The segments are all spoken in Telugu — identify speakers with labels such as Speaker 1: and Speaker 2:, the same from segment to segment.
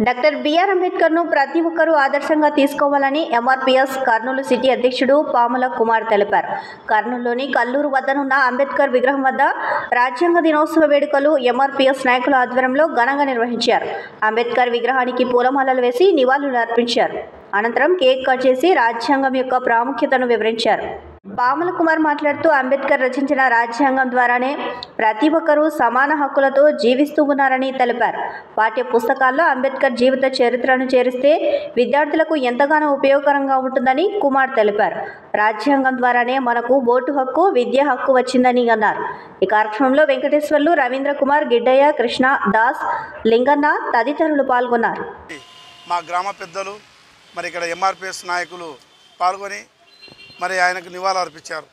Speaker 1: డాక్టర్ బిఆర్ అంబేద్కర్ను ప్రతి ఒక్కరూ ఆదర్శంగా తీసుకోవాలని ఎంఆర్పీఎస్ కర్నూలు సిటీ అధ్యక్షుడు పాముల కుమార్ తెలిపారు. కర్నూలులోని కల్లూరు వద్దనున్న అంబేద్కర్ విగ్రహం వద్ద రాజ్యాంగ దినోత్సవ వేడుకలు ఎంఆర్పీఎస్ నాయకుల ఆధ్వర్యంలో ఘనంగా నిర్వహించారు. అంబేద్కర్ విగ్రహానికి పూలమాలలు వేసి నివాళులు అర్పించారు. అనంతరం కేక్ కట్ చేసి రాజ్యాంగం యొక్క ప్రాముఖ్యతను వివరించారు. పాముల కుమార్ మాట్లాడుతూ అంబేద్కర్ రచించిన రాజ్యాంగం ద్వారానే ప్రతి ఒక్కరూ సమాన హక్కులతో జీవిస్తూ ఉన్నారని తెలిపారు. పాఠ్య పుస్తకాల్లో అంబేద్కర్ జీవిత చరిత్రను చేరిస్తే విద్యార్థులకు ఎంతగానో ఉపయోగకరంగా ఉంటుందని కుమార్ తెలిపారు. రాజ్యాంగం ద్వారానే మనకు ఓటు హక్కు, విద్యా హక్కు వచ్చిందని అన్నారు. ఈ కార్యక్రమంలో వెంకటేశ్వర్లు, రవీంద్ర కుమార్, గిడ్డయ్య, కృష్ణ, దాస్, లింగన్న తదితరులు పాల్గొన్నారు.
Speaker 2: మా గ్రామ పెద్దలు మరి ఇక్కడ ఎంఆర్పీఎస్ నాయకులు పాల్గొని మరి ఆయనకు నివాళులు అర్పించారు.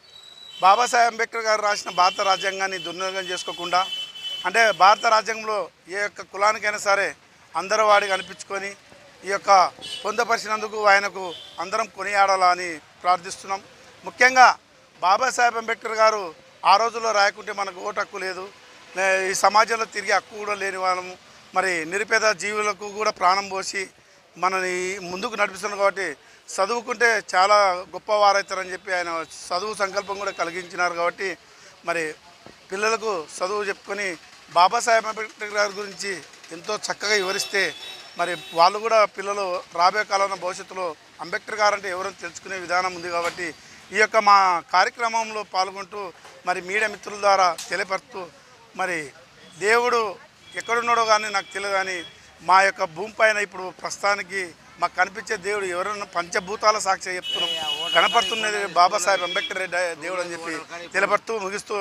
Speaker 2: బాబాసాహెబ్ అంబేద్కర్ గారు రాసిన భారత రాజ్యాంగాన్ని దుర్వినియోగం చేసుకోకుండా, అంటే భారత రాజ్యాంగంలో ఏ యొక్క కులానికైనా సరే అందరూ వాడికి అనిపించుకొని ఈ యొక్క పొందపరిచినందుకు ఆయనకు అందరం కొనియాడాలని ప్రార్థిస్తున్నాం. ముఖ్యంగా బాబాసాహెబ్ అంబేద్కర్ గారు ఆ రోజుల్లో రాయకుంటే మనకు ఓటు హక్కు లేదు, ఈ సమాజంలో తిరిగి హక్కు కూడా లేని వాళ్ళము, మరి నిరుపేద జీవులకు కూడా ప్రాణం పోసి మనని ముందుకు నడిపిస్తున్నారు. కాబట్టి చదువుకుంటే చాలా గొప్పవారవుతారని చెప్పి ఆయన చదువు సంకల్పం కూడా కలిగించినారు. కాబట్టి మరి పిల్లలకు చదువు చెప్పుకొని బాబాసాహెబ్ అంబేద్కర్ గారి గురించి ఎంతో చక్కగా వివరిస్తే మరి వాళ్ళు కూడా పిల్లలు రాబోయే కాలంలో భవిష్యత్తులో అంబేద్కర్ గారు అంటే ఎవరో తెలుసుకునే విధానం ఉంది. కాబట్టి ఈ యొక్క మా కార్యక్రమంలో పాల్గొంటూ మరి మీడియా మిత్రుల ద్వారా తెలియపరుస్తూ మరి దేవుడు ఎక్కడున్నాడో కానీ నాకు తెలియదు కానీ మా యొక్క భూమి పైన ఇప్పుడు ప్రస్తుతానికి మాకు కనిపించే దేవుడు ఎవరైనా పంచభూతాల సాక్షి చెప్తున్నాం, కనపడుతున్నది బాబాసాహెబ్ అంబేద్కర్ దేవుడు అని చెప్పి తెలియపరుస్తూ ముగిస్తూ